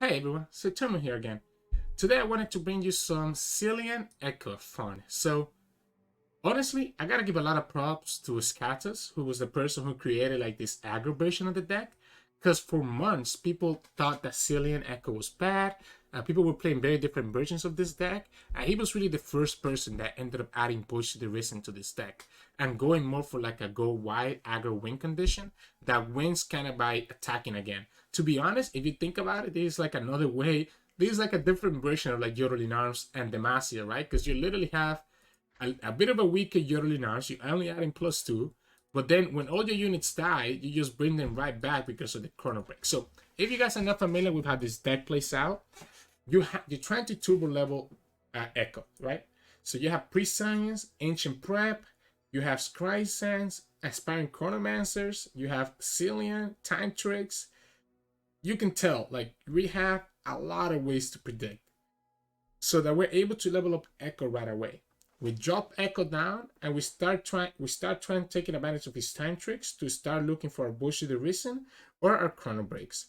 Hey everyone, Sirturmund here again. Today I wanted to bring you some Zilean Ekko fun. So honestly, I gotta give a lot of props to Skatus, who was the person who created like this aggro version of the deck. Because for months, people thought that Zilean Ekko was bad. People were playing very different versions of this deck. And he was really the first person that ended up adding Push to the Risen to this deck. And going more for like a go wide aggro win condition that wins kind of by attacking again. To be honest, if you think about it, this is like another way. This is like a different version of like Yordle in Arms and Demacia, right? Because you literally have a bit of a weaker Yordle Gnar, you only adding +2, but then when all your units die, you just bring them right back because of the chrono break. So if you guys are not familiar with how this deck plays out, you're trying to turbo level Ekko, right? So you have Prescience, Ancient Prep, you have Scry Sense, Aspiring Chronomancers, you have Zilean, Time Tricks. You can tell, like, we have a lot of ways to predict so that we're able to level up Ekko right away. We drop Ekko down and we start trying taking advantage of his time tricks to start looking for our Bush the Risen or our Chrono Breaks.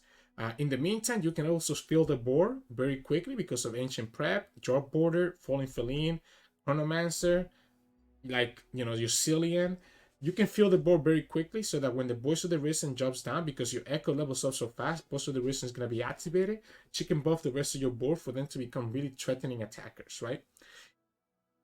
In the meantime, you can also fill the board very quickly because of Ancient Prep, Drop Border, Falling Feline, Chronomancer, like, you know, your Zilean. You can fill the board very quickly so that when the Voice of the Risen drops down, because your Ekko levels up so fast, Voice of the Risen is going to be activated. She can buff the rest of your board for them to become really threatening attackers, right?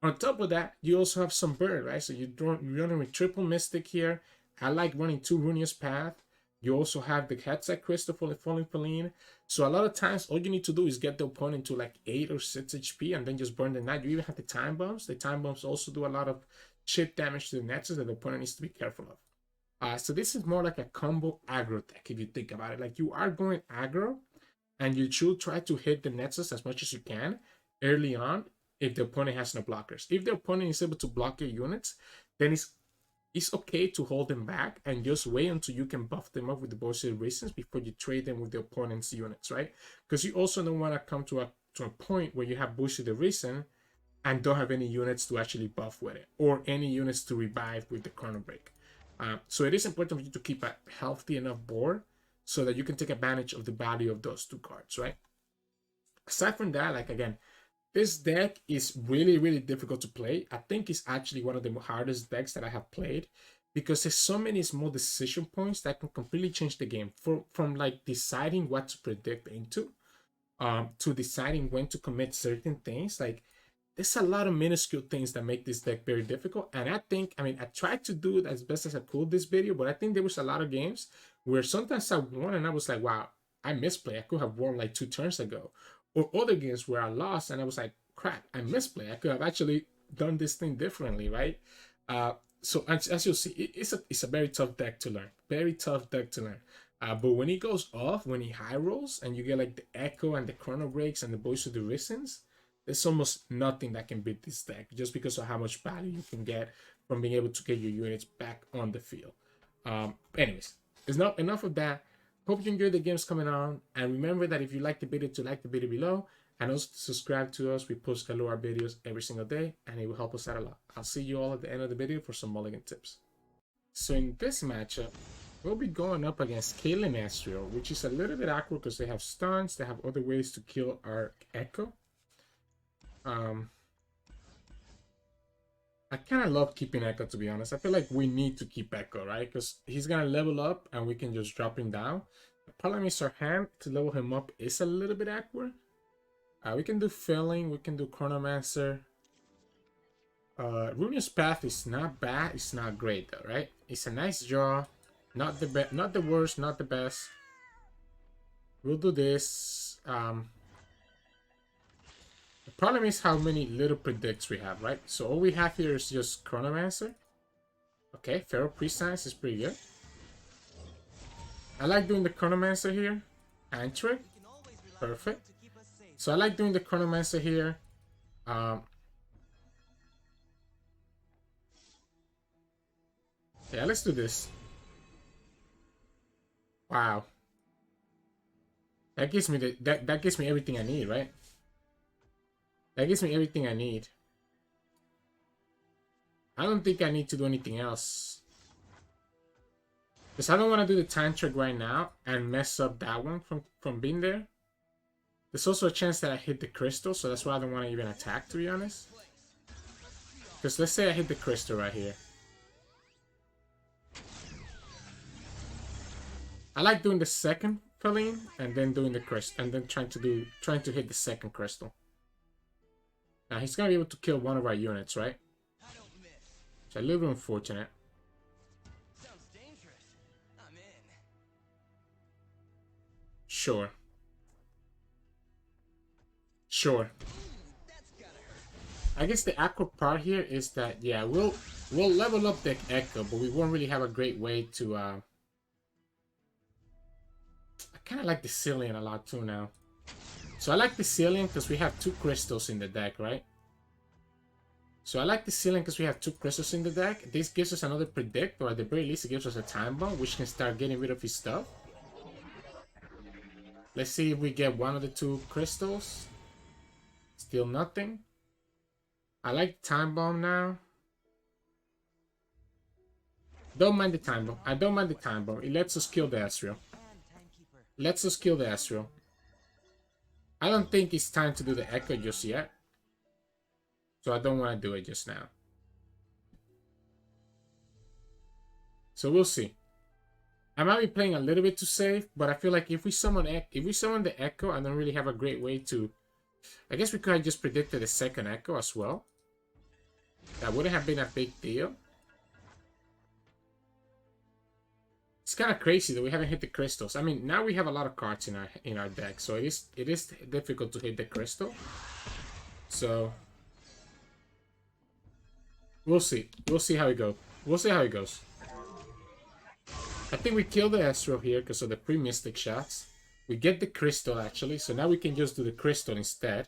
On top of that, you also have some bird, right? So you're running with triple Mystic here. I like running 2 Runeous Path. You also have the Headset Crystal for the Falling Feline. So a lot of times, all you need to do is get the opponent to like 8 or 6 HP and then just burn the Knight. You even have the Time Bombs. The Time Bombs also do a lot of chip damage to the Nexus that the opponent needs to be careful of. So this is more like a combo aggro deck if you think about it. Like, you are going aggro and you should try to hit the Nexus as much as you can early on if the opponent has no blockers. If the opponent is able to block your units, then it's okay to hold them back and just wait until you can buff them up with the bullshit reasons before you trade them with the opponent's units, right? Because you also don't want to come to a point where you have bullshit the reason and don't have any units to actually buff with it or any units to revive with the chrono break. So it is important for you to keep a healthy enough board so that you can take advantage of the value of those 2 cards, right? Aside from that, like, again, this deck is really, really difficult to play. I think it's actually one of the hardest decks that I have played because there's so many small decision points that can completely change the game. From like deciding what to predict into, to deciding when to commit certain things. Like, there's a lot of minuscule things that make this deck very difficult. And I think, I mean, I tried to do it as best as I could this video, but I think there was a lot of games where sometimes I won and I was like, wow, I misplay. I could have won like 2 turns ago. Or other games where I lost and I was like, crap, I misplay. I could have actually done this thing differently, right? So as you'll see, it's a very tough deck to learn. Very tough deck to learn. But when he goes off, when he high rolls, and you get like the Ekko and the Chrono Breaks and the Voice of the Risens, there's almost nothing that can beat this deck just because of how much value you can get from being able to get your units back on the field. Anyways, there's not enough of that. Hope you enjoy the games coming on, and remember that if you like the video, to like the video below, and also to subscribe to us. We post LOR videos every single day, and it will help us out a lot. I'll see you all at the end of the video for some mulligan tips. So in this matchup, we'll be going up against Caitlyn Ezreal, which is a little bit awkward because they have stuns, they have other ways to kill our Ekko. I kind of love keeping Ekko, to be honest. I feel like we need to keep Ekko, right? Because he's going to level up and we can just drop him down. The problem is our hand to level him up is a little bit awkward. We can do Filling, we can do Chronomancer. Runeous Path is not bad, it's not great though, right? It's a nice draw. Not the worst, not the best. We'll do this. The problem is how many little predicts we have, right? So all we have here is just Chronomancer. Okay, Feral Prescience is pretty good. I like doing the Chronomancer here. Antric. Perfect. So I like doing the Chronomancer here. Yeah, let's do this. Wow. That gives me that gives me everything I need, right? That gives me everything I need. I don't think I need to do anything else. Because I don't want to do the time trick right now and mess up that one from being there. There's also a chance that I hit the crystal, so that's why I don't want to even attack, to be honest. Because let's say I hit the crystal right here. I like doing the second Feline and then doing the crystal, and then trying to hit the second crystal. Now he's gonna be able to kill one of our units, right? It's a little bit unfortunate. Sounds dangerous. I'm in. Sure. Sure. I guess the Aggro part here is that, yeah, we'll level up the Ekko, but we won't really have a great way to I kind of like the Zilean a lot too now. So I like the Zilean because we have 2 crystals in the deck, right? So I like the Zilean because we have 2 crystals in the deck. This gives us another predict, or at the very least it gives us a time bomb, which can start getting rid of his stuff. Let's see if we get one of the 2 crystals. Still nothing. I like time bomb now. Don't mind the time bomb. I don't mind the time bomb. It lets us kill the Ezreal. Lets us kill the Ezreal. I don't think it's time to do the Ekko just yet. So I don't want to do it just now. So we'll see. I might be playing a little bit too safe, but I feel like if we summon the Ekko, I don't really have a great way to... I guess we could have just predicted the second Ekko as well. That wouldn't have been a big deal. It's kind of crazy that we haven't hit the crystals. I mean, now we have a lot of cards in our deck, so it is difficult to hit the crystal. So we'll see. We'll see how it goes. We'll see how it goes. I think we kill the Ezreal here because of the pre-mystic shots. We get the crystal actually, so now we can just do the crystal instead.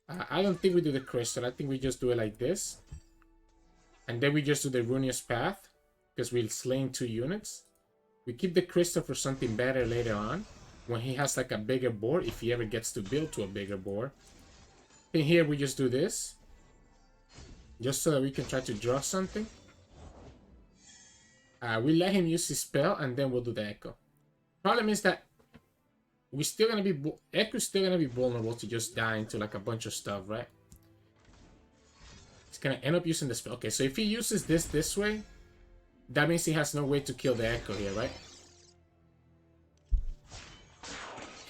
I don't think we do the crystal. I think we just do it like this. And then we just do the Runeterra's Path because we're slaying 2 units. We keep the crystal for something better later on when he has like a bigger board, if he ever gets to build to a bigger board. In here we just do this just so that we can try to draw something. We let him use his spell and then we'll do the Ekko. Problem is that we're still gonna be Ekko's still gonna be vulnerable to just dying to like a bunch of stuff, right? He's gonna end up using the spell. Okay, so if he uses this way, that means he has no way to kill the Ekko here, right?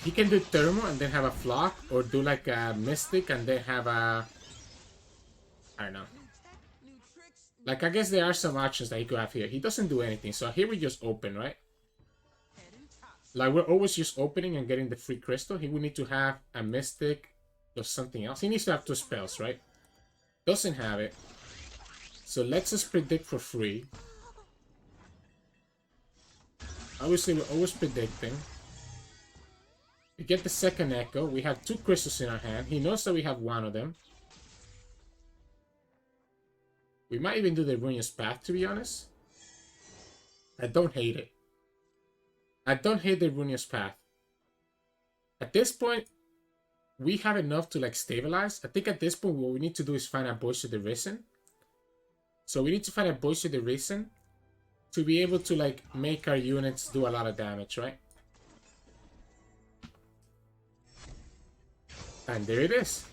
He can do Thermo and then have a Flock, or do like a Mystic and then have a... I don't know. Like, I guess there are some options that he could have here. He doesn't do anything, so here we just open, right? Like, we're always just opening and getting the free crystal. He would need to have a Mystic or something else. He needs to have 2 spells, right? Doesn't have it. So let's just predict for free. Obviously, we're always predicting. We get the second Ekko. We have 2 crystals in our hand. He knows that we have 1 of them. We might even do the Runeterra's Path, to be honest. I don't hate it. I don't hate the Runeterra's Path. At this point, we have enough to like stabilize. I think at this point, what we need to do is find a Voice of the Risen. So we need to find a Voice of the Risen to be able to like make our units do a lot of damage, right? And there it is.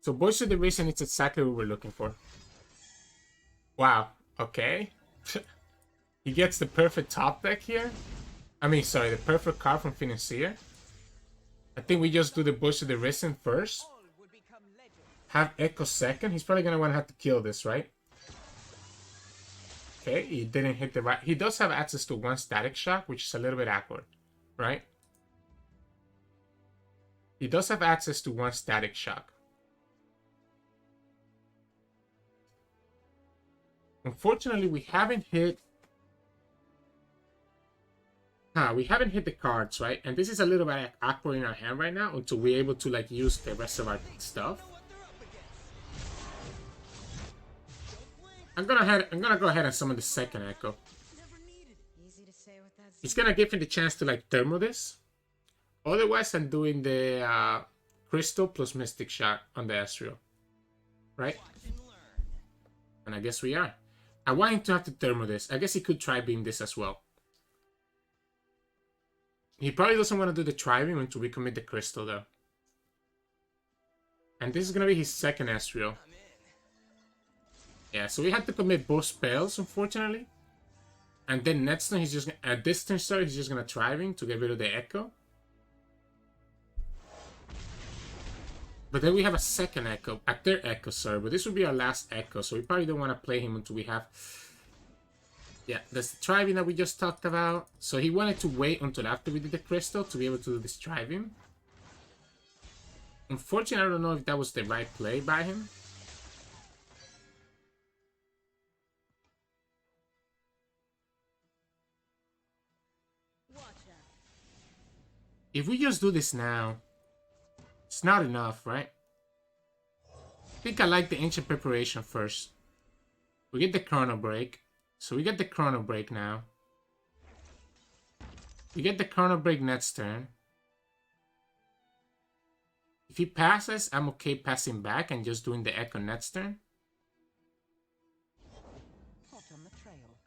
So Voice of the Risen is exactly what we're looking for. Wow, okay. He gets the perfect top deck here. I mean, sorry, the perfect card from Financier. I think we just do the Voice of the Risen first. Have Ekko second. He's probably gonna want to have to kill this, right? Okay, he didn't hit the right. He does have access to 1 Static Shock, which is a little bit awkward, right? He does have access to 1 Static Shock. Unfortunately, we haven't hit... we haven't hit the cards, right? And this is a little bit awkward in our hand right now until we're able to like use the rest of our stuff. I'm gonna go ahead and summon the second Ekko. It's gonna give him the chance to like thermo this. Otherwise, I'm doing the Crystal plus Mystic Shot on the Ezreal. Right? And I guess we are. I want him to have to thermo this. I guess he could try beam this as well. He probably doesn't want to do the Triving until we commit the Crystal, though. And this is going to be his second Ezreal. I'm in. Yeah, so we had to commit both spells, unfortunately. And then next turn, he's just gonna, at this turn start, he's just going to Triving to get rid of the Ekko. But then we have a second Ekko, a third Ekko, sorry. But this will be our last Ekko, so we probably don't want to play him until we have... Yeah, that's the Triving that we just talked about. So he wanted to wait until after we did the Crystal to be able to do this Triving. Unfortunately, I don't know if that was the right play by him. If we just do this now, it's not enough, right? I think I like the Ancient Preparation first. We get the Chrono Break. So we get the Chrono Break now. We get the Chrono Break next turn. If he passes, I'm okay passing back and just doing the Ekko next turn. Hot on the trail.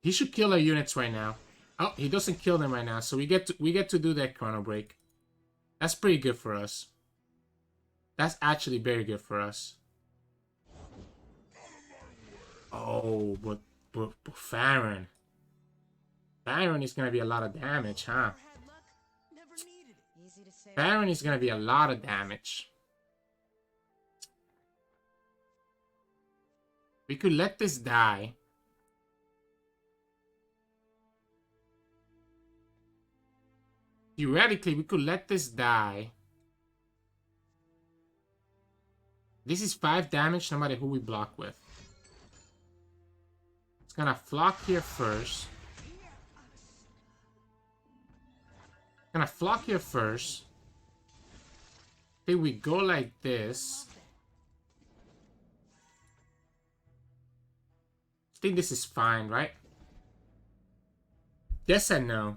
He should kill our units right now. Oh, he doesn't kill them right now, so we get to do that Chrono Break. That's pretty good for us. That's actually very good for us. Oh, but Farron. Farron is gonna be a lot of damage, huh? Farron is gonna be a lot of damage. We could let this die. Theoretically, we could let this die. This is 5 damage no matter who we block with. It's gonna flock here first. Gonna flock here first. Then we go like this. I think this is fine, right? Yes and no.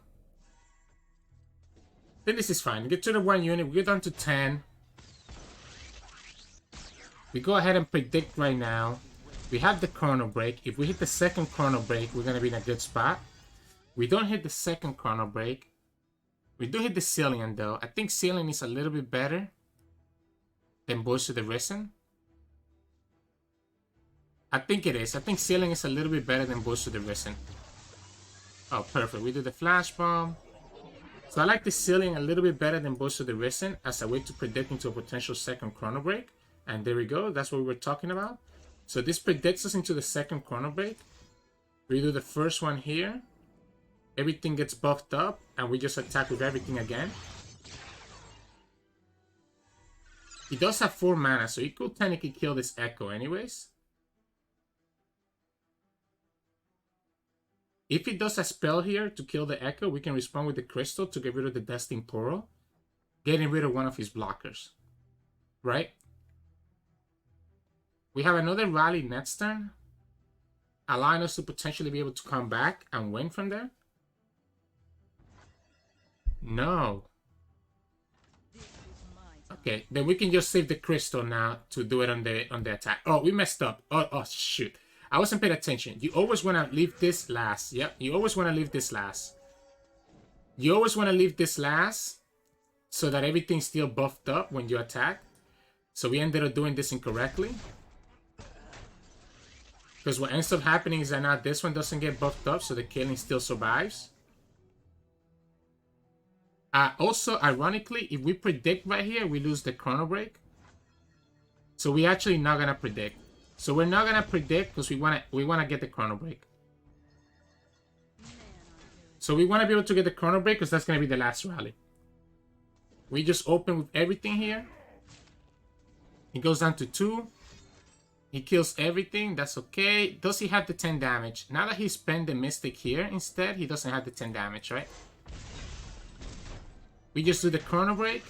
Then this is fine. We get to the 1 unit. We get down to 10. We go ahead and predict right now. We have the Chrono Break. If we hit the second Chrono Break, we're going to be in a good spot. We don't hit the second Chrono Break. We do hit the Zilean, though. I think Zilean is a little bit better than Voice of the Risen. I think it is. I think Zilean is a little bit better than Voice of the Risen. Oh, perfect. We do the Flash Bomb. So I like the Zilean a little bit better than Voice of the Risen as a way to predict into a potential second Chrono Break. And there we go. That's what we were talking about. So this predicts us into the second Chrono Break. We do the first one here. Everything gets buffed up. And we just attack with everything again. He does have 4 mana. So he could technically kill this Ekko anyways. If he does a spell here to kill the Ekko, we can respond with the Crystal to get rid of the Destined Portal. Getting rid of one of his blockers. Right? We have another rally next turn, allowing us to potentially be able to come back and win from there. No. Okay, then we can just save the Crystal now to do it on the attack. Oh, we messed up. Oh shoot. I wasn't paying attention. You always want to leave this last. Yep, you always want to leave this last. You always want to leave this last so that everything's still buffed up when you attack. So we ended up doing this incorrectly. Because what ends up happening is that now this one doesn't get buffed up, so the Caitlyn still survives. Also, ironically, if we predict right here, we lose the Chrono Break. So we're actually not going to predict. So we're not going to predict because we wanna get the Chrono Break. So we want to be able to get the Chrono Break because that's going to be the last rally. We just open with everything here. It goes down to 2. He kills everything. That's okay. Does he have the 10 damage? Now that he spent the Mystic here instead, he doesn't have the 10 damage, right? We just do the Chrono Break.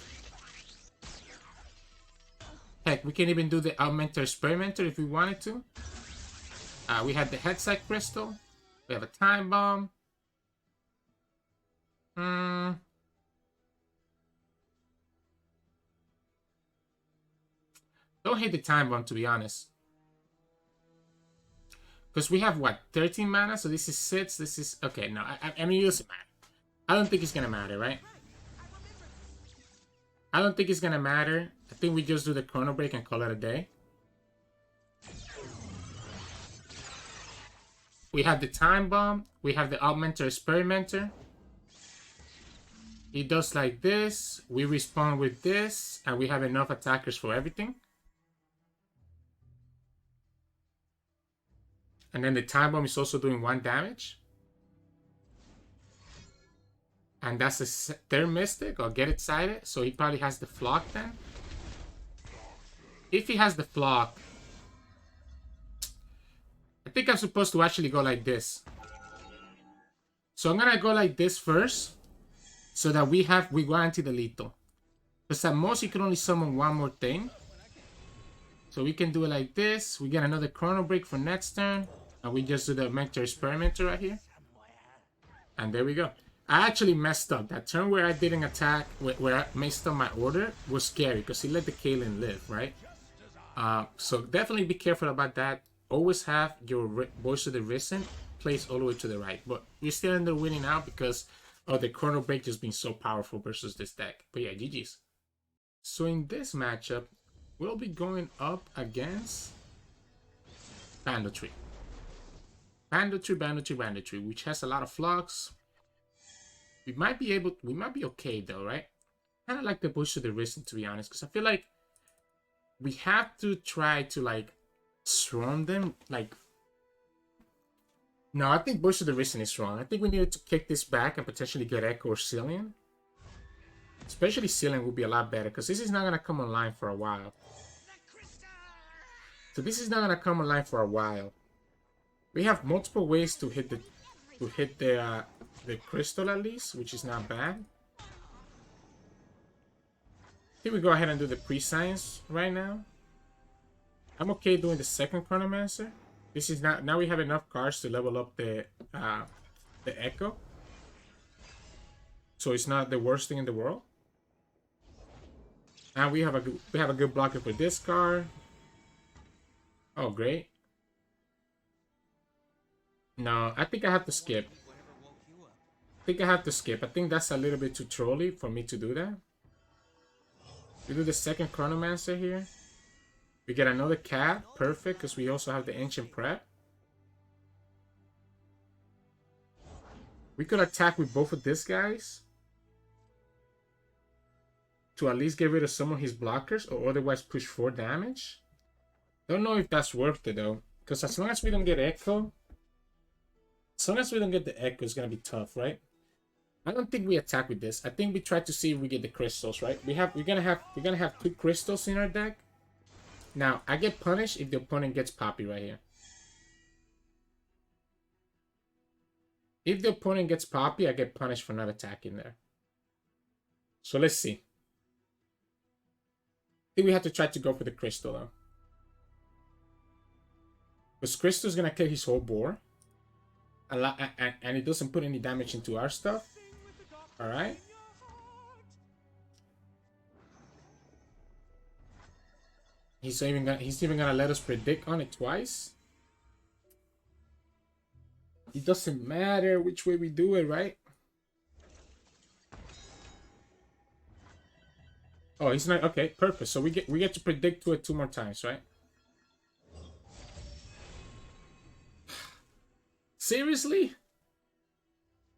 Heck, we can even do the Augmenter Experimenter if we wanted to. We have the Headset Crystal. We have a Time Bomb. Don't hit the Time Bomb, to be honest. Because we have, what, 13 mana? So this is 6, this is... Okay, no, I mean, it doesn't matter. I don't think it's gonna matter, right? I don't think it's gonna matter. I think we just do the Chrono Break and call it a day. We have the Time Bomb. We have the Augmenter Experimenter. He does like this. We respawn with this. And we have enough attackers for everything. And then the Time Bomb is also doing 1 damage. And that's the third Mystic. Or get it sighted. So he probably has the Flock then. If he has the Flock... I think I'm supposed to actually go like this. So I'm gonna go like this first. So that we go anti-delito. Because at most you can only summon 1 more thing. So we can do it like this. We get another Chrono Break for next turn. And we just do the Mentor Experimenter right here. And there we go. I actually messed up. That turn where I didn't attack, where I messed up my order, was scary. Because he let the Caitlyn live, right? So definitely be careful about that. Always have your Voice of the Risen placed all the way to the right. But we still end up winning out because of the Chrono Break just being so powerful versus this deck. But yeah, GG's. So in this matchup, we'll be going up against Bandle Tree. Bandle Tree, which has a lot of flux. We might be okay though, right? Kind of like the Voice of the Risen, to be honest, because I feel like we have to try to like swarm them, like... No, I think Voice of the Risen is wrong. I think we needed to kick this back and potentially get Ekko or Zilean. Especially Zilean would be a lot better, because this is not going to come online for a while. So this is not going to come online for a while. We have multiple ways to hit the crystal at least, which is not bad. I think we go ahead and do the pre-science right now. I'm okay doing the second Chronomancer. This is not... Now we have enough cards to level up the Ekko. So it's not the worst thing in the world. And we have a good blocker for this card. Oh, great. No, I think I have to skip. I think that's a little bit too trolly for me to do that. We do the second Chronomancer here. We get another cat. Perfect, because we also have the Ancient Prep. We could attack with both of these guys. To at least get rid of some of his blockers, or otherwise push 4 damage. Don't know if that's worth it though. Because as long as we don't get Ekko... As long as we don't get the Ekko, it's going to be tough, right? I don't think we attack with this. I think we try to see if we get the crystals, right? We're gonna have 2 crystals in our deck. Now, I get punished if the opponent gets Poppy right here. If the opponent gets Poppy, I get punished for not attacking there. So let's see. I think we have to try to go for the crystal though. Because crystal's gonna kill his whole board. A lot, and it doesn't put any damage into our stuff. Alright. He's even gonna let us predict on it twice. It doesn't matter which way we do it, right? Oh, he's not... Okay, perfect. So we get to predict to it 2 more times, right? Seriously?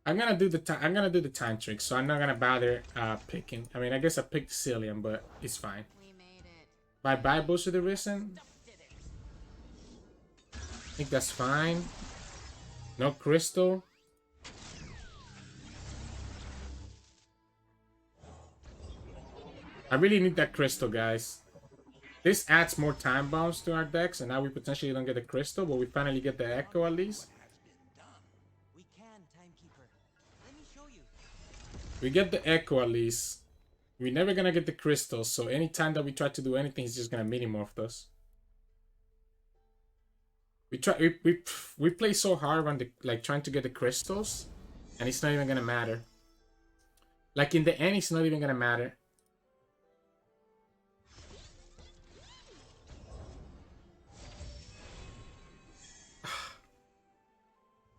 I'm gonna do the time trick, so I'm not gonna bother picking. I mean, I guess I picked Zilean, but it's fine. Bye-bye, Voice of the Risen. I think that's fine. No crystal. I really need that crystal, guys. This adds more time bombs to our decks, and now we potentially don't get the crystal, but we finally get the Ekko at least. We get the Ekko at least. We're never gonna get the crystals, so anytime that we try to do anything, he's just gonna mini-morph us. We play so hard on the trying to get the crystals, and it's not even gonna matter. Like in the end, it's not even gonna matter.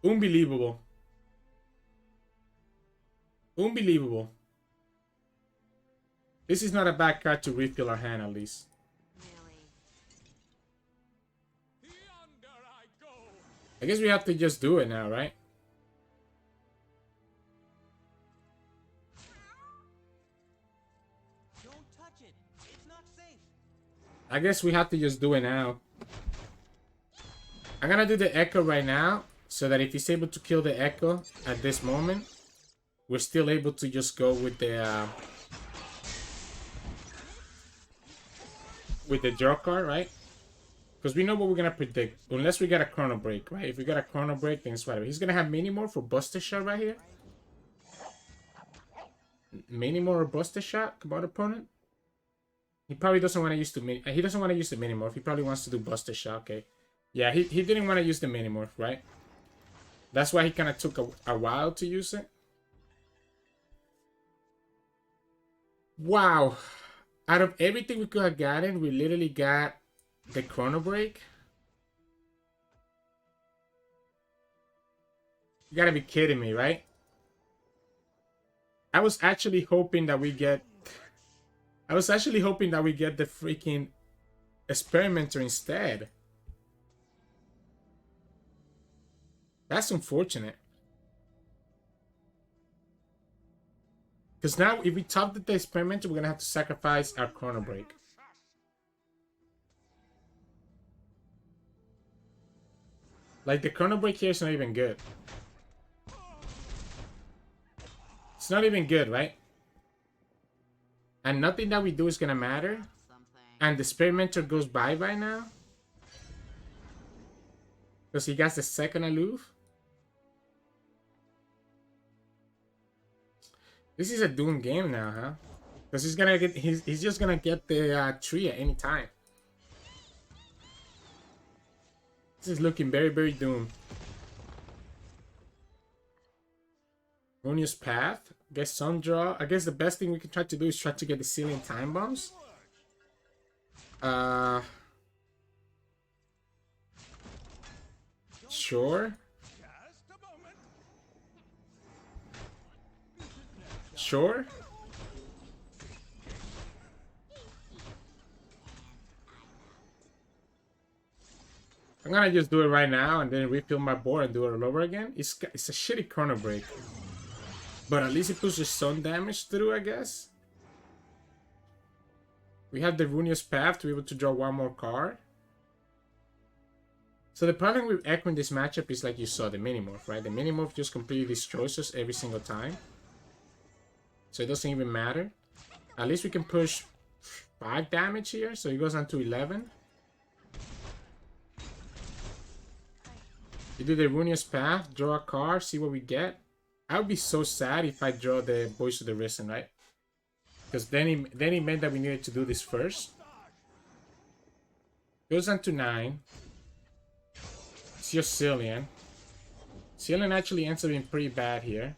Unbelievable. Unbelievable. This is not a bad card to refill our hand, at least. Really? I guess we have to just do it now, right? Don't touch it. It's not safe. I guess we have to just do it now. I'm gonna do the Ekko right now, so that if he's able to kill the Ekko at this moment, we're still able to just go with the draw card, right? Because we know what we're gonna predict, unless we get a Chrono Break, right? If we get a Chrono Break, then it's whatever. He's gonna have Minimorph for Buster Shot right here. Minimorph or Buster Shot, come on, opponent. He probably doesn't want to use the he doesn't want to use the Minimorph. He probably wants to do Buster Shot. Okay, yeah, he didn't want to use the Minimorph, right? That's why he kind of took a while to use it. Wow. Out of everything we could have gotten, we literally got the Chrono Break. You gotta be kidding me, right? I was actually hoping that we get the freaking Experimenter instead. That's unfortunate. Because now, if we top the Experimenter, we're going to have to sacrifice our Chrono Break. Like, the Chrono Break here is not even good. It's not even good, right? And nothing that we do is going to matter. And the Experimenter goes bye right now. Because he gets the second aloof. This is a doomed game now, huh? Because he's gonna get he's just gonna get the tree at any time. This is looking very, very doomed. Runeterra's Path. I guess some draw. I guess the best thing we can try to do is try to get the Zilean Time Bombs. Sure. Sure. I'm gonna just do it right now and then refill my board and do it all over again. It's a shitty Chrono Break. But at least it pushes some damage through, I guess. We have the Runeterra's Path to be able to draw one more card. So the problem with Ekko in this matchup is like you saw, the Minimorph, right? The Minimorph just completely destroys us every single time. So it doesn't even matter. At least we can push 5 damage here. So it goes on to 11. You do the Runeterra's Path, draw a card, see what we get. I would be so sad if I draw the Voice of the Risen, right? Because then it meant that we needed to do this first. Goes on to 9. It's just Zilean. Zilean actually ends up being pretty bad here.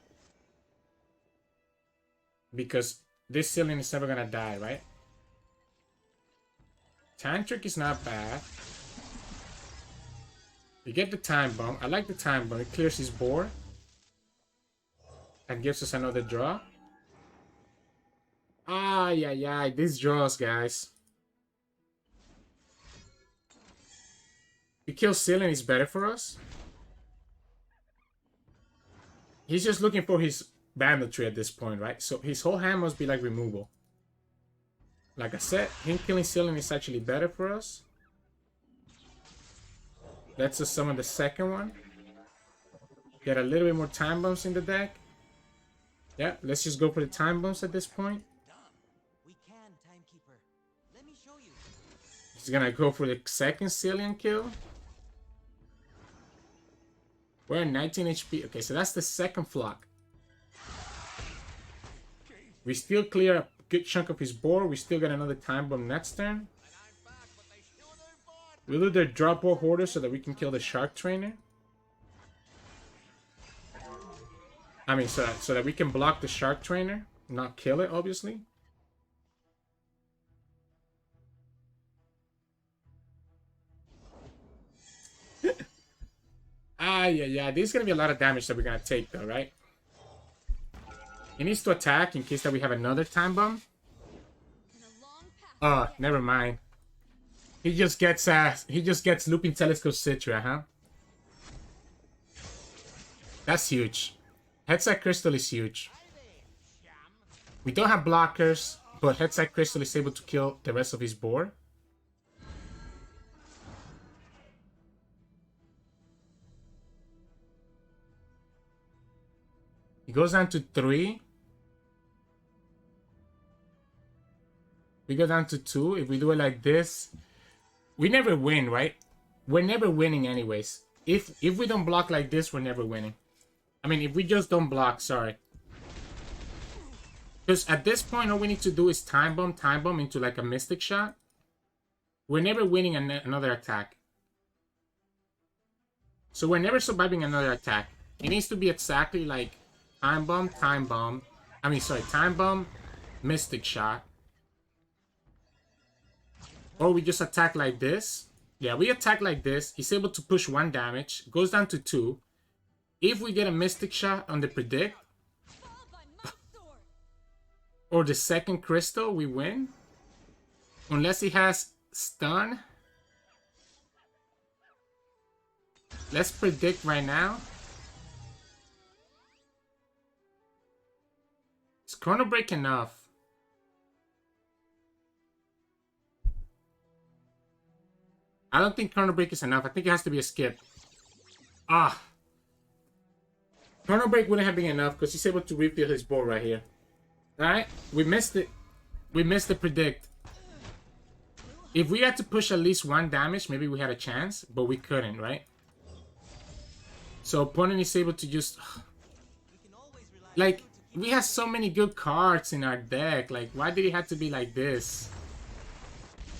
Because this Zilean is never gonna die, right? Tantric is not bad. You get the Time Bomb. I like the Time Bomb. It clears his board. And gives us another draw. Yeah. These draws, guys. We kill Zilean is better for us. He's just looking for his Bandle Tree at this point, right? So his whole hand must be like removal. Like I said, him killing Zilean is actually better for us. Let's just summon the second one. Get a little bit more Time Bombs in the deck. Yeah, let's just go for the Time Bombs at this point. We can, Timekeeper. Let me show you. He's gonna go for the second Zilean kill. We're at 19 HP. Okay, so that's the second flock. We still clear a good chunk of his board. We still got another Time Bomb next turn. We'll do the drop ball hoarder so that we can kill the Shark Trainer. I mean, so that we can block the Shark Trainer, not kill it, obviously. Yeah. This is gonna be a lot of damage that we're gonna take, though, right? He needs to attack in case that we have another time bomb. Oh, never mind. He just gets looping telescope Citra, huh? That's huge. Headset Crystal is huge. We don't have blockers, but Headset Crystal is able to kill the rest of his board. He goes down to 3. We go down to 2. If we do it like this, we never win, right? We're never winning anyways. If we don't block like this, we're never winning. I mean, if we just don't block, sorry. Because at this point, all we need to do is time bomb into like a Mystic Shot. We're never winning another attack. So we're never surviving another attack. It needs to be exactly like time bomb. I mean, sorry, time bomb, Mystic Shot. Or we just attack like this. Yeah, we attack like this. He's able to push 1 damage. Goes down to 2. If we get a Mystic Shot on the predict, or the second crystal, we win. Unless he has stun. Let's predict right now. Is Chrono Break enough? I don't think Chrono Break is enough. I think it has to be a skip. Ah. Chrono Break wouldn't have been enough because he's able to refill his board right here. Alright? We missed it. We missed the predict. If we had to push at least 1 damage, maybe we had a chance. But we couldn't, right? So opponent is able to just... Like, we have so many good cards in our deck. Like, why did it have to be like this?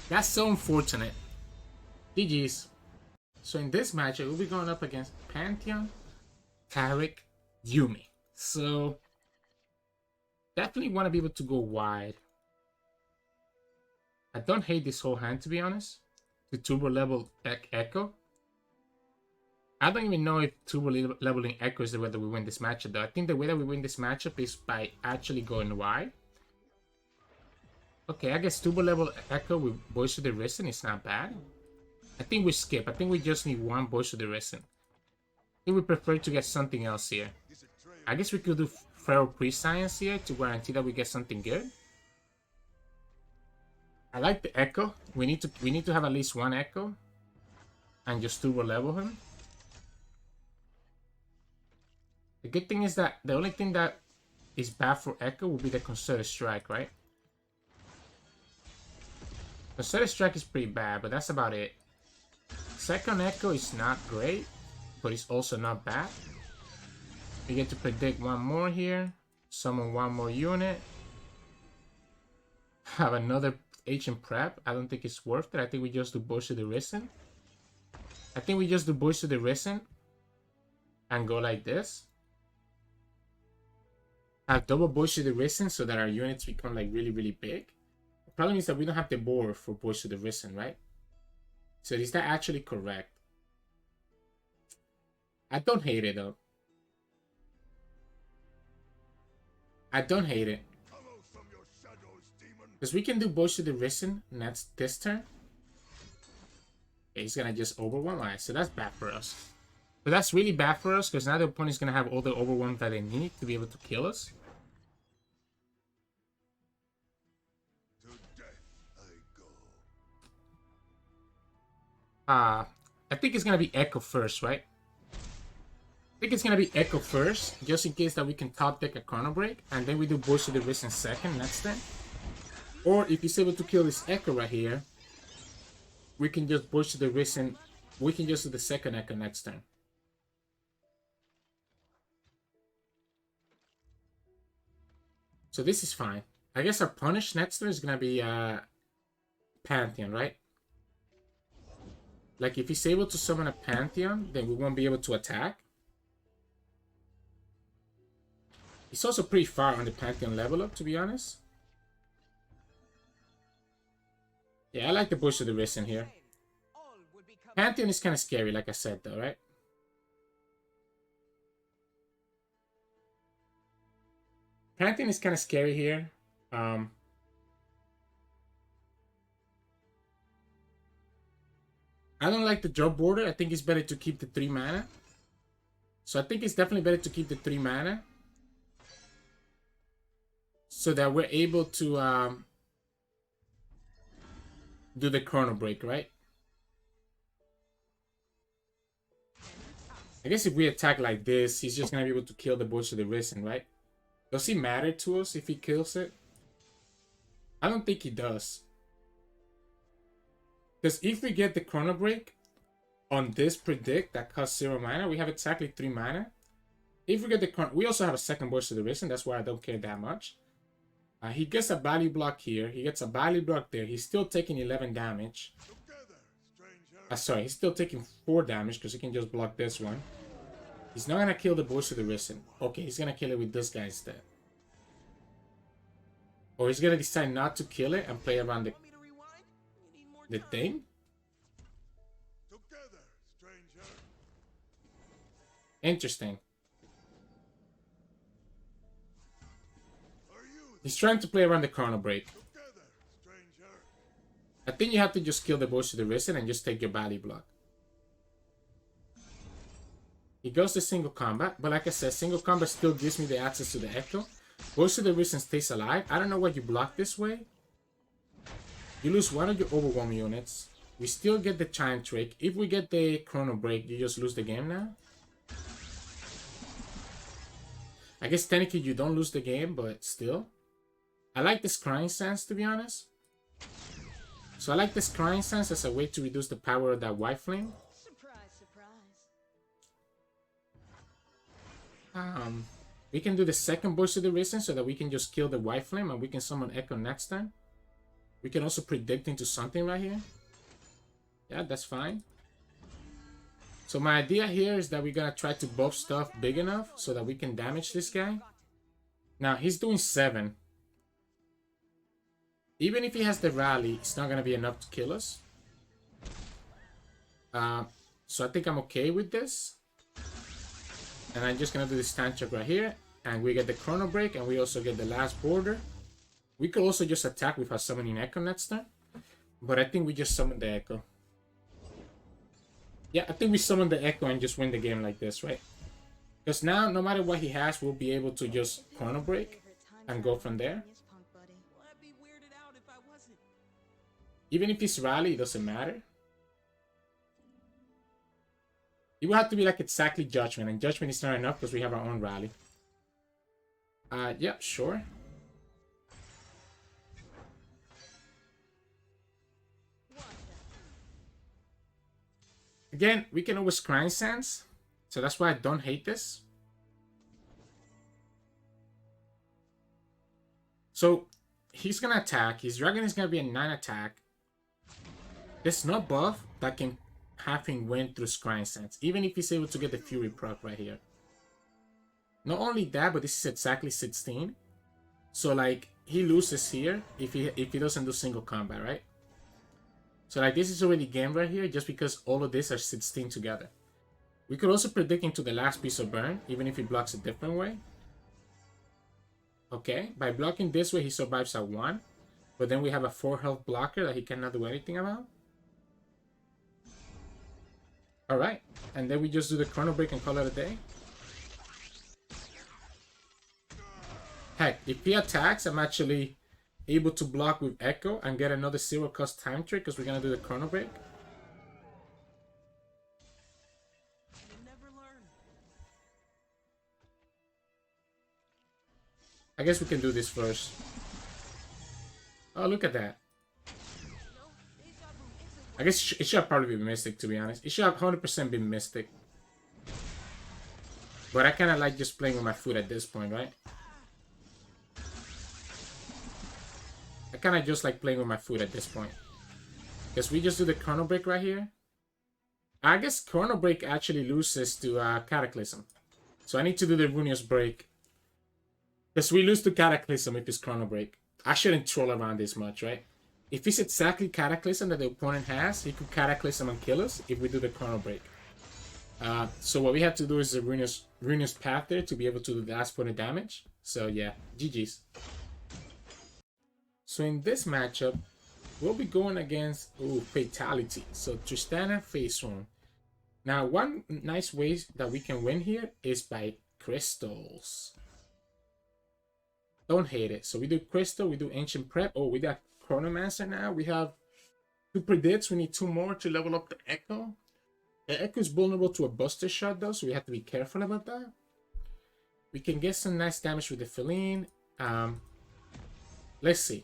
That's so unfortunate. GG's. So in this matchup, we'll be going up against Pantheon, Taric, Yuumi. So definitely want to be able to go wide. I don't hate this whole hand, to be honest. The turbo level Ekko. I don't even know if turbo leveling Ekko is the way that we win this matchup, though. I think the way that we win this matchup is by actually going wide. Okay, I guess turbo level Ekko with Voice of the Risen is not bad. I think we skip. I think we just need 1 Voice of the Risen. I think we prefer to get something else here. I guess we could do Feral Prescience here to guarantee that we get something good. I like the Ekko. We need to have at least 1 Ekko. And just turbo level him. The good thing is that the only thing that is bad for Ekko will be the Concerted Strike, right? Concerted Strike is pretty bad, but that's about it. Second Ekko is not great, but it's also not bad. We get to predict 1 more here. Summon 1 more unit. Have another Ancient Prep. I don't think it's worth it. I think we just do Voice of the Risen. I think we just do Voice of the Risen. And go like this. Have double Voice of the Risen so that our units become like really, really big. The problem is that we don't have the board for Voice of the Risen, right? So is that actually correct? I don't hate it though. I don't hate it. Because we can do Voice of the Risen next this turn. Okay, he's gonna just overwhelm. Alright, so that's bad for us. But that's really bad for us because now the opponent's gonna have all the overwhelm that they need to be able to kill us. I think it's gonna be Ekko first, right? I think it's gonna be Ekko first, just in case that we can top deck a Chrono Break, and then we do Voice of the Risen second next turn. Or if he's able to kill this Ekko right here, we can just Voice of the Risen. We can just do the second Ekko next turn. So this is fine. I guess our punish next turn is gonna be Pantheon, right? Like, if he's able to summon a Pantheon, then we won't be able to attack. He's also pretty far on the Pantheon level up, to be honest. Yeah, I like the Voice of the Risen here. Pantheon is kind of scary, like I said, though, right? Pantheon is kind of scary here. I don't like the drop border. I think it's better to keep the 3 mana. So I think it's definitely better to keep the 3 mana. So that we're able to do the Chrono Break, right? I guess if we attack like this, he's just going to be able to kill the Voice of the Risen, right? Does he matter to us if he kills it? I don't think he does. Because if we get the Chrono Break on this predict that costs 0 mana, we have exactly 3 mana. If we get the Chrono... We also have a second Voice of the Risen. That's why I don't care that much. He gets a value block here. He gets a value block there. He's still taking 11 damage. Sorry, he's still taking 4 damage because he can just block this one. He's not going to kill the Voice of the Risen. Okay, he's going to kill it with this guy instead. Or he's going to decide not to kill it and play around the thing. Interesting. He's trying to play around the Chrono Break. I think you have to just kill the Voice of the Risen and just take your value block. He goes to single combat, but like I said, single combat still gives me the access to the Ekko. Voice of the Risen stays alive. I don't know what you block this way. You lose one of your overwhelm units. We still get the Chime Trick. If we get the Chrono Break, you just lose the game now. I guess technically you don't lose the game, but still. I like this Crying Sands, to be honest. So I like this Crying Sands as a way to reduce the power of that White Flame. Surprise, surprise. We can do the second Voice of the Risen so that we can just kill the White Flame and we can summon Ekko next time. We can also predict into something right here. Yeah, that's fine. So my idea here is that we're gonna try to buff stuff big enough so that we can damage this guy. Now, he's doing 7. Even if he has the rally, it's not gonna be enough to kill us. So I think I'm okay with this. And I'm just gonna do this Stand Check right here. And we get the Chrono Break, and we also get the last border. We could also just attack with our summoning Ekko next turn. But I think we just summon the Ekko. Yeah, I think we summon the Ekko and just win the game like this, right? Because now, no matter what he has, we'll be able to just Chrono Break and go from there. Even if it's rally, it doesn't matter. It will have to be like exactly Judgment, and Judgment is not enough because we have our own rally. Yeah, sure. Again, we can always Crying Sands, so that's why I don't hate this. So, he's gonna attack. His dragon is gonna be a 9 attack. There's no buff that can have him win through Crying Sands, even if he's able to get the Fury proc right here. Not only that, but this is exactly 16. So like he loses here if he doesn't do single combat, right? So like this is already game right here just because all of these are 16 together. We could also predict into the last piece of burn, even if he blocks a different way. Okay, by blocking this way he survives at 1. But then we have a 4 health blocker that he cannot do anything about. Alright, and then we just do the Chrono Break and call it a day. Heck, if he attacks, I'm actually able to block with Ekko and get another 0 cost time trick because we're gonna do the Chrono Break. I guess we can do this first. Oh, look at that. I guess it should probably be Mystic, to be honest. It should have 100% been Mystic. But I kind of like just playing with my foot at this point, right? I kind of just like playing with my foot at this point. Because we just do the Chrono Break right here. I guess Chrono Break actually loses to Cataclysm. So I need to do the Runeterra Break. Because we lose to Cataclysm if it's Chrono Break. I shouldn't troll around this much, right? If it's exactly Cataclysm that the opponent has, he could Cataclysm and kill us if we do the Chrono Break. So what we have to do is the Ruinous Path there to be able to do the last point of damage. So yeah, GG's. So in this matchup, we'll be going against Fatality. So Tristana Fae Swarm. Now, one nice way that we can win here is by crystals. Don't hate it. So we do crystal, we do ancient prep. Oh, we got Chronomancer now. We have 2 predicts. We need 2 more to level up the Ekko. The Ekko is vulnerable to a buster shot though, so we have to be careful about that. We can get some nice damage with the Feline. Let's see.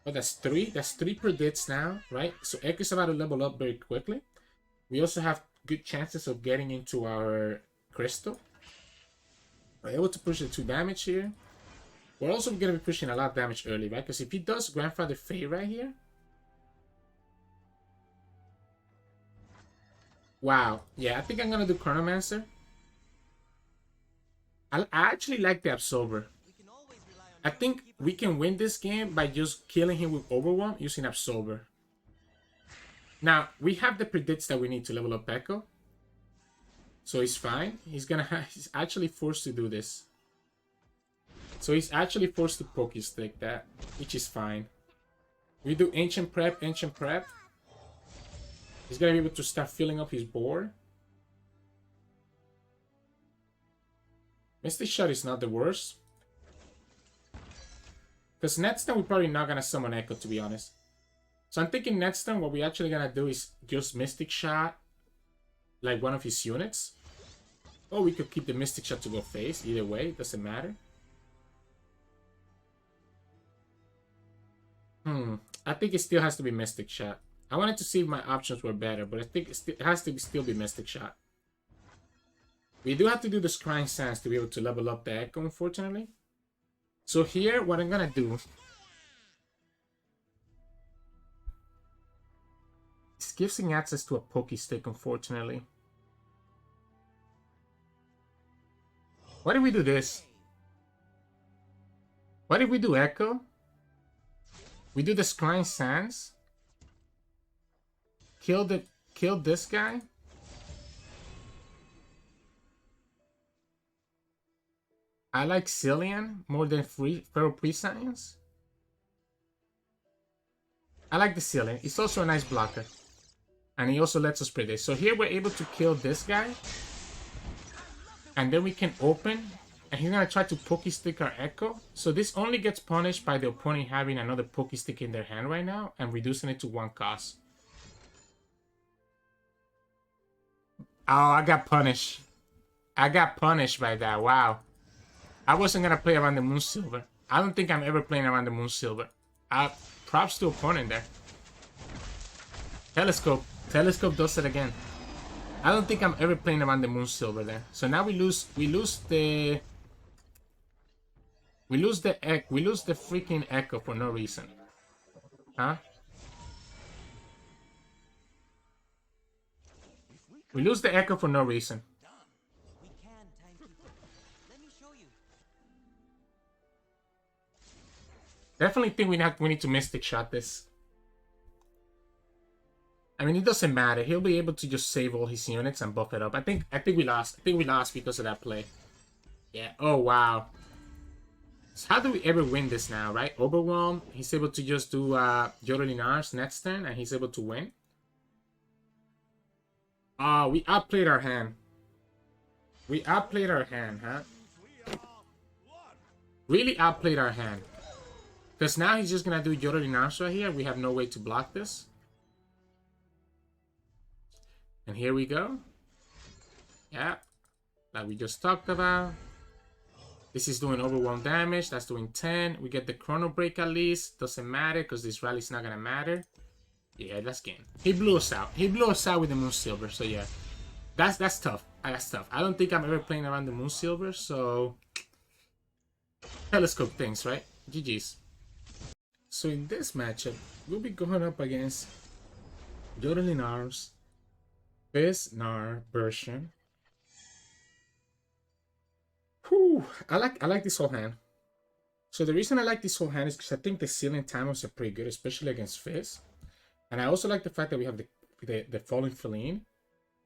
Oh, that's 3. That's 3 predicts now, right? So Ekko is about to level up very quickly. We also have good chances of getting into our crystal. We're able to push the 2 damage here. We're also going to be pushing a lot of damage early, right? Because if he does Grandfather Fae right here. Wow. Yeah, I think I'm going to do Chronomancer. I actually like the Absolver. I think we can win this game by just killing him with Overwhelm using Absolver. Now, we have the predicts that we need to level up Ekko. So he's fine. He's actually forced to do this. So he's actually forced to Poke Stick that, which is fine. We do Ancient Prep, Ancient Prep. He's gonna be able to start filling up his board. Mystic Shot is not the worst. Because next time we're probably not gonna summon Ekko, to be honest. So I'm thinking next time what we're actually gonna do is just Mystic Shot like one of his units. Or we could keep the Mystic Shot to go face. Either way, doesn't matter. I think it still has to be Mystic Shot. I wanted to see if my options were better, but I think it has to still be Mystic Shot. We do have to do the Scrying Sands to be able to level up the Ekko, unfortunately. So here, what I'm gonna do... This gives him access to a Poke Stick, unfortunately. What if we do this? What if we do Ekko? We do the Scrying Sands. Kill this guy. I like Zilean more than Feral Prescience. I like the Zilean. It's also a nice blocker. And he also lets us predict. So here we're able to kill this guy. And then we can open. And he's going to try to Poke Stick our Ekko. So this only gets punished by the opponent having another Poke Stick in their hand right now. And reducing it to 1 cost. Oh, I got punished. I got punished by that. Wow. I wasn't going to play around the Moonsilver. I don't think I'm ever playing around the Moonsilver. Props to opponent there. Telescope. Telescope does it again. I don't think I'm ever playing around the Moonsilver there. So now we lose the freaking Ekko for no reason. Huh? We lose the Ekko for no reason. Definitely think we need to Mystic Shot this. I mean, it doesn't matter. He'll be able to just save all his units and buff it up. I think we lost. I think we lost because of that play. Yeah. Oh wow. So how do we ever win this now, right? Overwhelm. He's able to just do Yordle Gnar's next turn, and he's able to win. We outplayed our hand. We outplayed our hand, huh? Really outplayed our hand. Because now he's just going to do Yordle Gnar's right here. We have no way to block this. And here we go. Yeah. Like we just talked about. This is doing overwhelm damage. That's doing 10. We get the Chrono Break at least. Doesn't matter because this rally's not going to matter. Yeah, that's game. He blew us out. He blew us out with the Moonsilver. So yeah. That's tough. That's tough. I don't think I'm ever playing around the Moonsilver. So... Telescope things, right? GG's. So in this matchup, we'll be going up against Yordle Gnar's Fizz Gnar version. Whew, I like this whole hand. So the reason I like this whole hand is because I think the Zilean timers are pretty good, especially against Fizz. And I also like the fact that we have the Falling Feline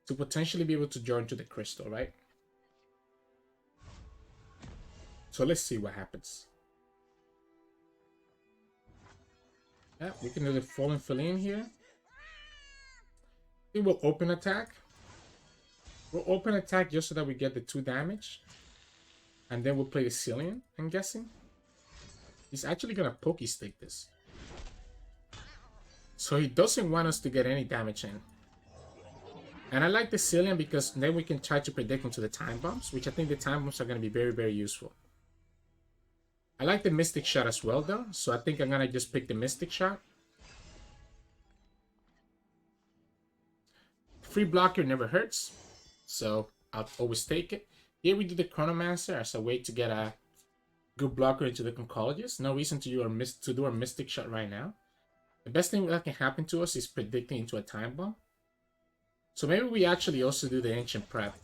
to potentially be able to join to the Crystal, right? So let's see what happens. Yeah, we can do the Fallen Feline here. It will open attack. We'll open attack just so that we get the 2 damage. And then we'll play the Zilean, I'm guessing. He's actually gonna pokey stick this. So he doesn't want us to get any damage in. And I like the Zilean because then we can try to predict into the time bombs, which I think the time bombs are gonna be very, very useful. I like the Mystic Shot as well though, so I think I'm gonna just pick the Mystic Shot. Free blocker never hurts, so I'll always take it. Here we do the Chronomancer as a way to get a good blocker into the Conchologist. No reason to do a Mystic Shot right now. The best thing that can happen to us is predicting into a time bomb. So maybe we actually also do the Ancient Prep.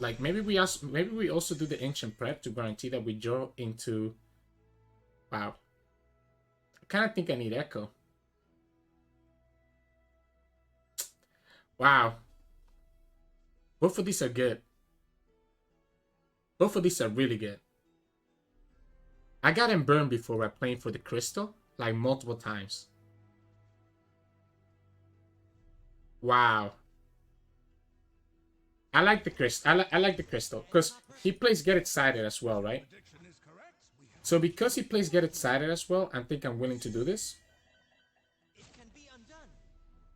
Like maybe we also do the Ancient Prep to guarantee that we draw into. Wow. I kind of think I need Ekko. Wow. Both of these are good. Both of these are really good. I got him burned before by playing for the crystal, like multiple times. Wow. I like the crystal. I like the crystal because he plays Get Excited as well, right? So because he plays Get Excited as well, I think I'm willing to do this.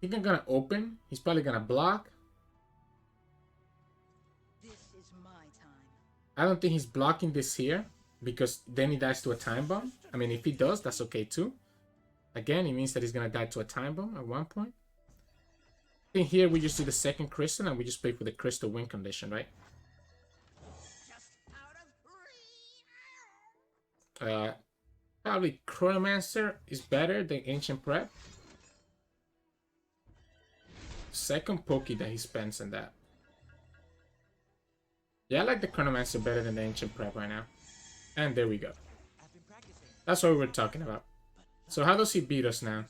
He's not gonna open. He's probably gonna block. I don't think he's blocking this here because then he dies to a time bomb. I mean, if he does, that's okay too. Again, it means that he's gonna die to a time bomb at one point. I think here we just do the second crystal and we just play for the crystal win condition, right? Probably Chronomancer is better than Ancient Prep. Second Poke that he spends in that. Yeah, I like the Chronomancer better than the Ancient Prep right now. And there we go. That's what we were talking about. So how does he beat us now?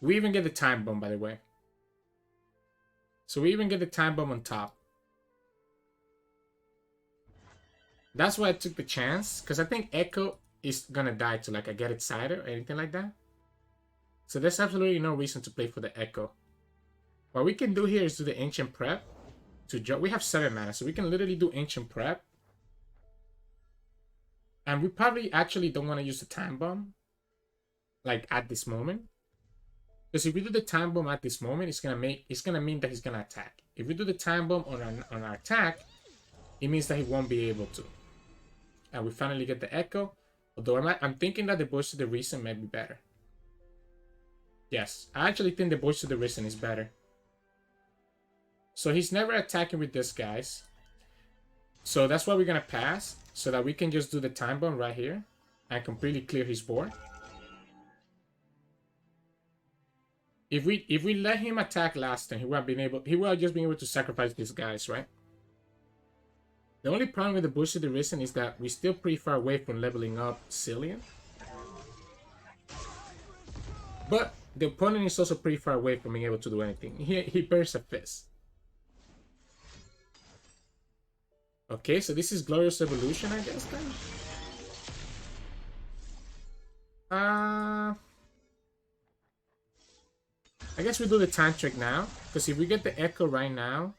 We even get the time bomb, by the way. So we even get the time bomb on top. That's why I took the chance, because I think Ekko is gonna die to like a Get Excited or anything like that. So there's absolutely no reason to play for the Ekko. What we can do here is do the Ancient Prep. We have 7 mana, so we can literally do Ancient Prep. And we probably actually don't want to use the Time Bomb, like at this moment. Because if we do the Time Bomb at this moment, it's gonna mean that he's gonna attack. If we do the Time Bomb on our attack, it means that he won't be able to. And we finally get the Ekko. Although I'm thinking that the Voice of the Reason might be better. Yes, I actually think the Voice of the Reason is better. So he's never attacking with this, guys. So that's why we're gonna pass, so that we can just do the Time Bomb right here and completely clear his board. If we let him attack last time, he would have just been able to sacrifice these guys, right? The only problem with the Bush of the Risen is that we're still pretty far away from leveling up Zilean. But the opponent is also pretty far away from being able to do anything. He bursts a Fizz. Okay, so this is Glorious Evolution, I guess, then? I guess we do the Time Trick now, because if we get the Ekko right now...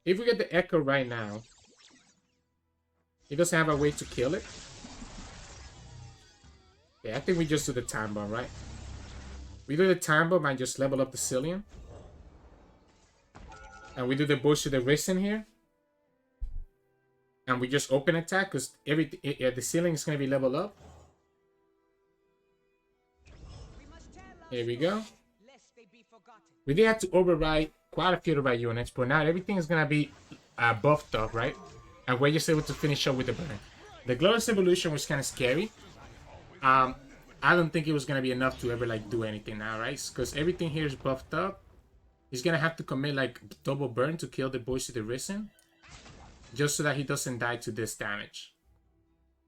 If we get the Ekko right now, he doesn't have a way to kill it. Yeah, I think we just do the Time Bomb, right? We do the Time Bomb and just level up the Zilean. And we do the Bush of the Risen here. And we just open attack, because the Zilean is going to be leveled up. Here we go. We did have to override quite a few of our units, but now everything is going to be buffed up, right? And we're just able to finish up with the burn. The Glorious Evolution was kind of scary. I don't think it was going to be enough to ever like do anything now, right? Because everything here is buffed up. He's going to have to commit like double burn to kill the Voice of the Risen. Just so that he doesn't die to this damage.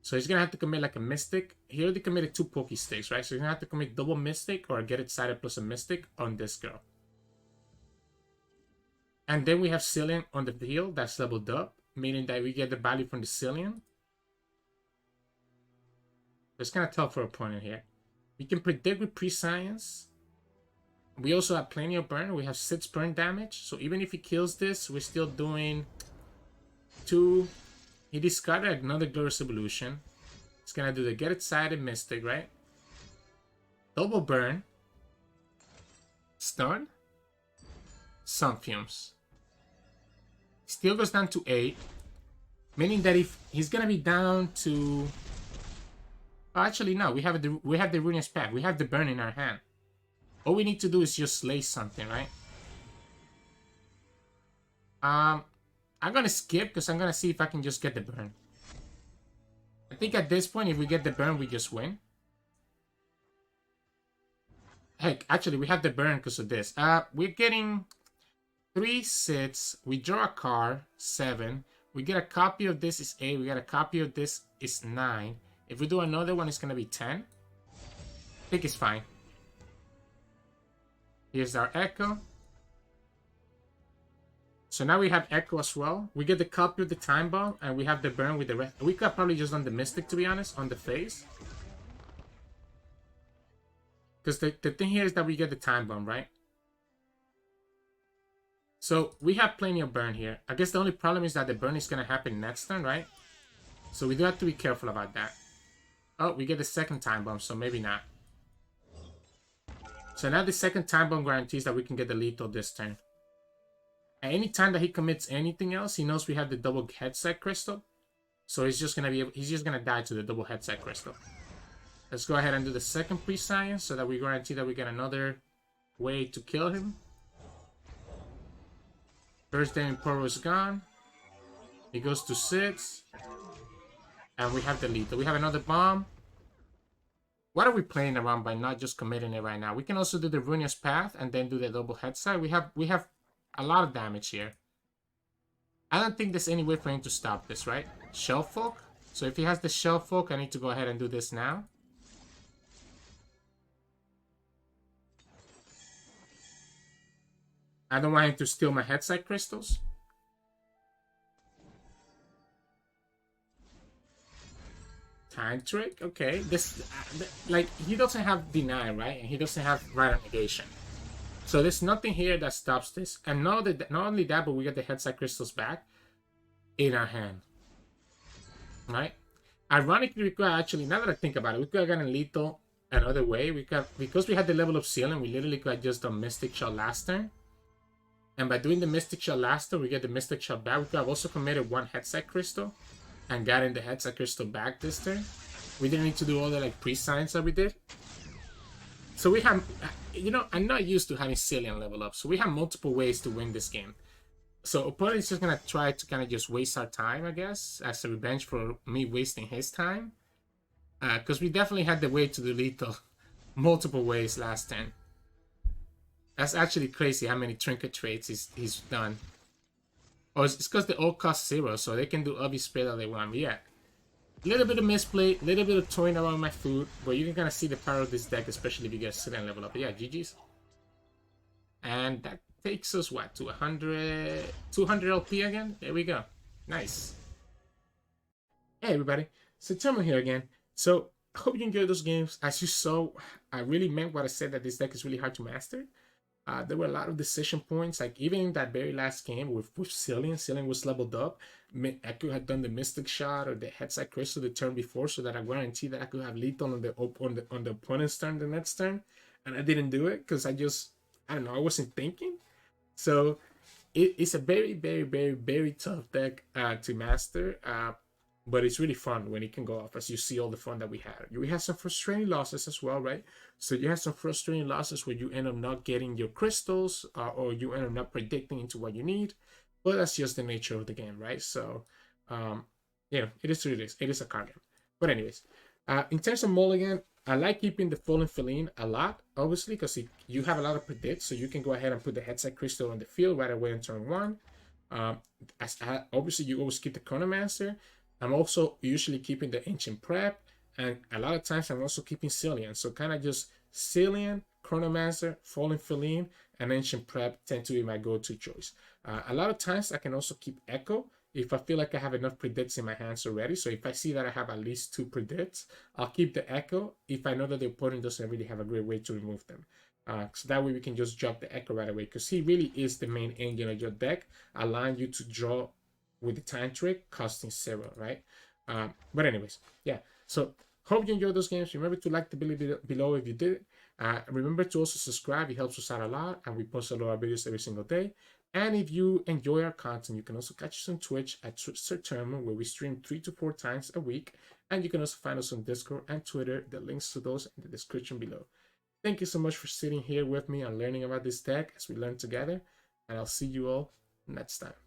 So he's going to have to commit like a Mystic. He already committed 2 Poke Sticks, right? So he's going to have to commit double Mystic or Get Excited plus a Mystic on this girl. And then we have Zilean on the field that's leveled up. meaning that we get the value from the Zilean. It's kind of tough for opponent here. We can predict with Prescience. We also have plenty of burn. We have 6 burn damage. So even if he kills this, we're still doing 2. He discarded another Glorious Evolution. It's gonna do the Get Excited Mystic, right? Double burn. Stun. Sun Fumes. Still goes down to 8. Meaning that if he's gonna be down to... Oh, actually, no. We have the Runeterra's Path. We have the burn in our hand. All we need to do is just slay something, right? I'm gonna skip because I'm gonna see if I can just get the burn. I think at this point, if we get the burn, we just win. Heck, actually, we have the burn because of this. We're getting 3, 6. We draw a card, 7. We get a copy of this is 8. We get a copy of this is 9. If we do another one, it's gonna be 10. I think it's fine. Here's our Ekko. So now we have Ekko as well. We get the copy of the Time Bomb, and we have the burn with the rest. We could have probably just done the Mystic, to be honest, on the face. Because the thing here is that we get the Time Bomb, right? So we have plenty of burn here. I guess the only problem is that the burn is going to happen next turn, right? So we do have to be careful about that. Oh, we get the second Time Bomb, so maybe not. So now the second Time Bomb guarantees that we can get the lethal this turn. At any time that he commits anything else, he knows we have the double headset crystal. So he's just gonna die to the double headset crystal. Let's go ahead and do the second Prescience so that we guarantee that we get another way to kill him. First Damn Poro is gone. He goes to 6. And we have the lethal. We have another bomb. What are we playing around by not just committing it right now? We can also do the Runeterra's Path and then do the double headset. We have a lot of damage here. I don't think there's any way for him to stop this, right? Shell Folk. So if he has the Shell Folk, I need to go ahead and do this now. I don't want him to steal my headset crystals. Time Trick, okay. This, like, he doesn't have Deny, right? And he doesn't have Right of Negation. So there's nothing here that stops this. And not only that, but we get the headset crystals back in our hand. Right? Ironically, we could actually, now that I think about it, we could have gotten lethal another way. We could, because we had the level of Zilean, we literally could have just done Mystic Shot last turn. And by doing the Mystic Shot last turn, we get the Mystic Shot back. We could have also committed 1 headset crystal and gotten the headset crystal back this turn. We didn't need to do all the like pre-signs that we did. So we have, you know, I'm not used to having Zilean level up. So we have multiple ways to win this game. So opponent is just gonna try to kind of just waste our time, I guess, as a revenge for me wasting his time. Because we definitely had the way to do lethal multiple ways last turn. That's actually crazy how many trinket trades he's done. Oh, it's because they all cost 0, so they can do every spray that they want. But yeah, a little bit of misplay, a little bit of toying around my food, but you can kind of see the power of this deck, especially if you get a Zilean level up. But yeah, GG's. And that takes us, what, to 200 LP again? There we go. Nice. Hey everybody, Sirturmund here again. So, I hope you enjoyed those games. As you saw, I really meant what I said, that this deck is really hard to master. There were a lot of decision points, like even in that very last game with Zilean. Zilean was leveled up. Ekko had done the Mystic Shot or the Headset Crystal the turn before, so that I guarantee that I could have lethal on the opponent's turn the next turn, and I didn't do it because I don't know, I wasn't thinking. So it's a very, very, very, very tough deck to master. But it's really fun when it can go off, as you see all the fun that we had. We had some frustrating losses as well, right? So you have some frustrating losses where you end up not getting your crystals, or you end up not predicting into what you need. But that's just the nature of the game, right? So, yeah, it is what it is. It is a card game. But anyways, in terms of mulligan, I like keeping the Fallen Feline a lot, obviously, because you have a lot of predicts, so you can go ahead and put the Headset Crystal on the field right away on turn 1. Obviously, you always keep the Chronomancer. I'm also usually keeping the Ancient Prep, and a lot of times I'm also keeping Zilean. So kind of just Zilean, Chronomancer, Fallen Feline, and Ancient Prep tend to be my go-to choice. A lot of times I can also keep Ekko if I feel like I have enough predicts in my hands already. So if I see that I have at least 2 predicts, I'll keep the Ekko if I know that the opponent doesn't really have a great way to remove them. So that way we can just drop the Ekko right away, because he really is the main engine of your deck, allowing you to draw with the time trick, costing 0, right? But anyways, yeah. So hope you enjoyed those games. Remember to like the video below if you did. Remember to also subscribe. It helps us out a lot, and we post a lot of videos every single day. And if you enjoy our content, you can also catch us on Twitch at Sirturmund, where we stream 3 to 4 times a week. And you can also find us on Discord and Twitter. The links to those in the description below. Thank you so much for sitting here with me and learning about this deck as we learn together. And I'll see you all next time.